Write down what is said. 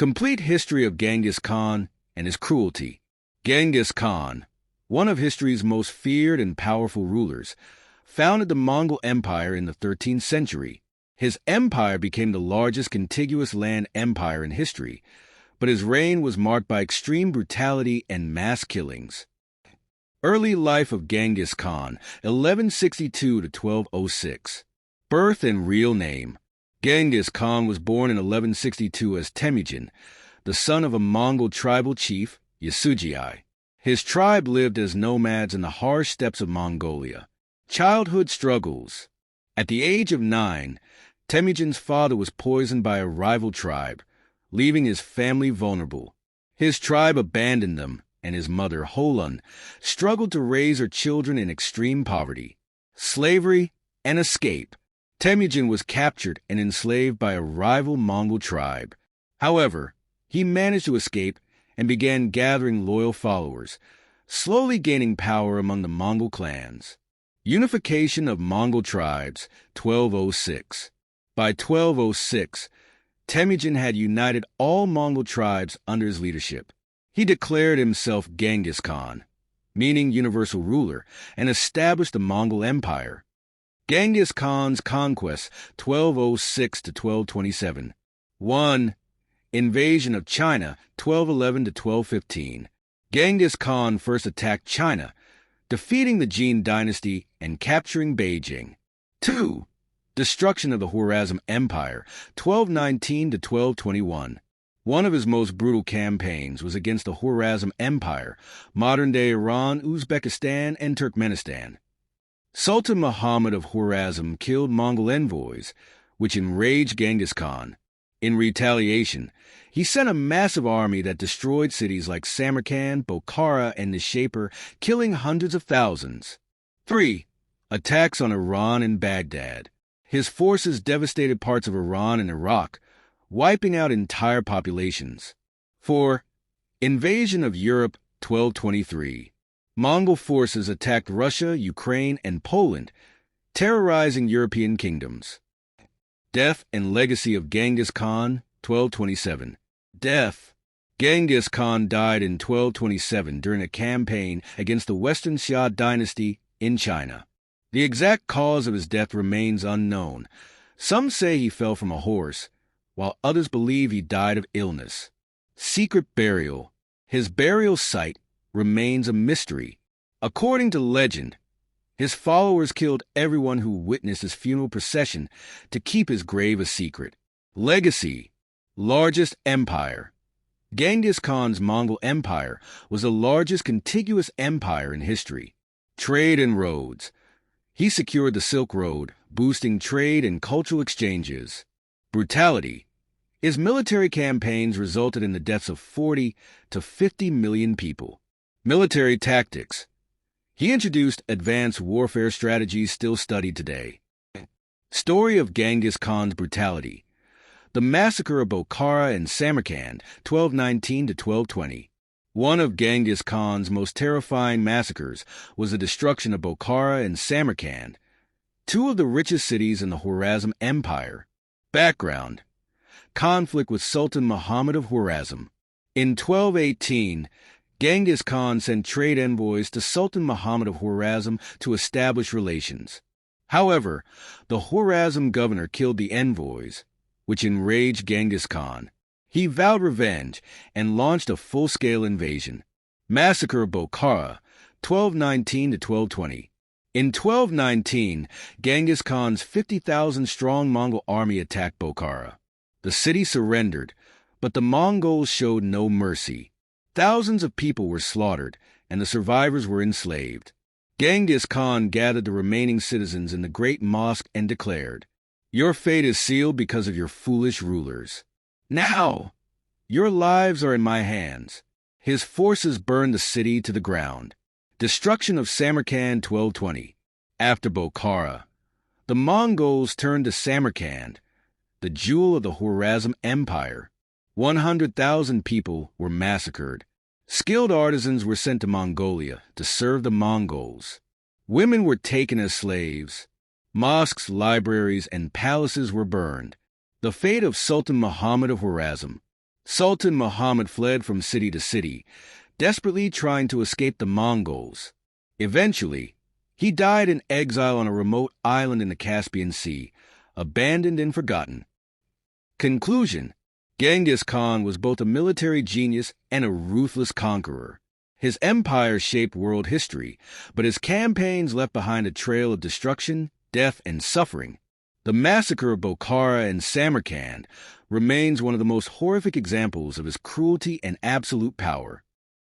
Complete history of Genghis Khan and his cruelty. Genghis Khan, one of history's most feared and powerful rulers, founded the Mongol Empire in the 13th century. His empire became the largest contiguous land empire in history, but his reign was marked by extreme brutality and mass killings. Early life of Genghis Khan, 1162 to 1206. Birth and real name. Genghis Khan was born in 1162 as Temujin, the son of a Mongol tribal chief, Yasugei. His tribe lived as nomads in the harsh steppes of Mongolia. Childhood struggles. At the age of 9, Temujin's father was poisoned by a rival tribe, leaving his family vulnerable. His tribe abandoned them, and his mother, Holun, struggled to raise her children in extreme poverty. Slavery and escape. Temujin was captured and enslaved by a rival Mongol tribe. However, he managed to escape and began gathering loyal followers, slowly gaining power among the Mongol clans. Unification of Mongol tribes, 1206. By 1206, Temujin had united all Mongol tribes under his leadership. He declared himself Genghis Khan, meaning universal ruler, and established the Mongol Empire. Genghis Khan's conquest, 1206 to 1227. 1. Invasion of China, 1211 to 1215. Genghis Khan first attacked China, defeating the Jin dynasty and capturing Beijing. 2. Destruction of the Khwarezm Empire, 1219 to 1221. One of his most brutal campaigns was against the Khwarezm Empire, modern-day Iran, Uzbekistan, and Turkmenistan. Sultan Muhammad of Khwarezm killed Mongol envoys, which enraged Genghis Khan. In retaliation, he sent a massive army that destroyed cities like Samarkand, Bokhara, and Nishapur, killing hundreds of thousands. 3. Attacks on Iran and Baghdad. His forces devastated parts of Iran and Iraq, wiping out entire populations. 4. Invasion of Europe, 1223. Mongol forces attacked Russia, Ukraine, and Poland, terrorizing European kingdoms. Death and legacy of Genghis Khan, 1227. Death. Genghis Khan died in 1227 during a campaign against the Western Xia dynasty in China. The exact cause of his death remains unknown. Some say he fell from a horse, while others believe he died of illness. Secret burial. His burial site remains a mystery. According to legend, his followers killed everyone who witnessed his funeral procession to keep his grave a secret. Legacy. Largest empire. Genghis Khan's Mongol Empire was the largest contiguous empire in history. Trade and roads. He secured the Silk Road, boosting trade and cultural exchanges. Brutality. His military campaigns resulted in the deaths of 40 to 50 million people. Military tactics. He introduced advanced warfare strategies still studied today. Story of Genghis Khan's brutality. The massacre of Bokhara and Samarkand, 1219 to 1220. One of Genghis Khan's most terrifying massacres was the destruction of Bokhara and Samarkand, two of the richest cities in the Khwarezm Empire. Background. Conflict with Sultan Muhammad of Khwarezm. In 1218, Genghis Khan sent trade envoys to Sultan Muhammad of Khwarezm to establish relations. However, the Khwarezm governor killed the envoys, which enraged Genghis Khan. He vowed revenge and launched a full-scale invasion. Massacre of Bokhara, 1219 to 1220. In 1219, Genghis Khan's 50,000-strong Mongol army attacked Bokhara. The city surrendered, but the Mongols showed no mercy. Thousands of people were slaughtered, and the survivors were enslaved. Genghis Khan gathered the remaining citizens in the great mosque and declared, "Your fate is sealed because of your foolish rulers. Now, your lives are in my hands." His forces burned the city to the ground. Destruction of Samarkand, 1220. After Bokhara, the Mongols turned to Samarkand, the jewel of the Khwarezm Empire. 100,000 people were massacred. Skilled artisans were sent to Mongolia to serve the Mongols. Women were taken as slaves. Mosques, libraries, and palaces were burned. The fate of Sultan Muhammad of Khwarezm. Sultan Muhammad fled from city to city, desperately trying to escape the Mongols. Eventually, he died in exile on a remote island in the Caspian Sea, abandoned and forgotten. Conclusion: Genghis Khan was both a military genius and a ruthless conqueror. His empire shaped world history, but his campaigns left behind a trail of destruction, death, and suffering. The massacre of Bokhara and Samarkand remains one of the most horrific examples of his cruelty and absolute power.